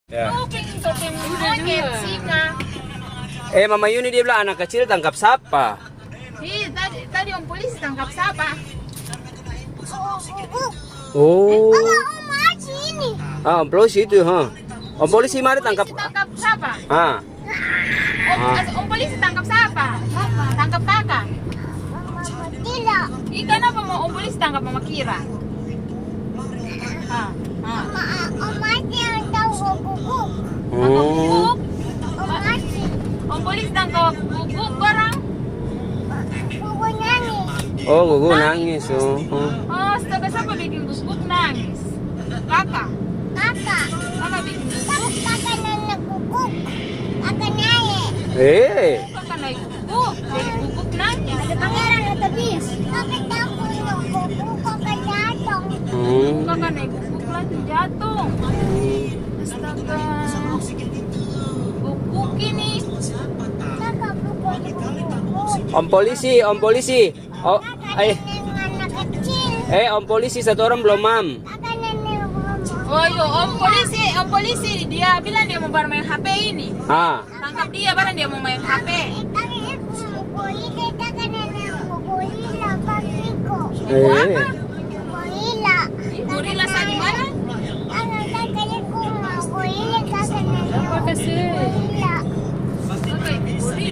Ya. Topeng monyet, singa. Mama Yuni dia bilang anak kecil tangkap siapa? Tadi om polisi tangkap siapa? Oh. Ini. Om polisi itu, Om polisi mari tangkap. Tangkap siapa? Ah. Om polisi tangkap siapa? Tangkap kakak. Tidak. Kenapa mau om polisi tangkap Mama Kira? Om Aci yang tahu guguk. Oh. Om Aci. Om polisi tangkap guguk barang. Guguk nangis. Oh, gugu nangis. Astaga, siapa bikin guguk nangis? Kakak. Kakak. Kakak bikin guguk. Kakak nenek guguk. Kakak naik. Kakak naik guguk. Jadi guguk nangis. Ada pangeran atau bis. Kakak takut guguk. Kakak jatuh. Kakak naik guguk langsung jatuh. Astaga. Guguk ini. Kakak guguk. Om polisi. Oh, Kakak nenek anak kecil. Om polisi satu orang belum, Mam. Kakak nenek mama. Oh iya, om polisi dia bilang dia mau bermain HP ini. Tangkap dia barang dia mau main HP. Kakak nenek guguk. Kakak nenek guguk. Kakak Niko. Apa?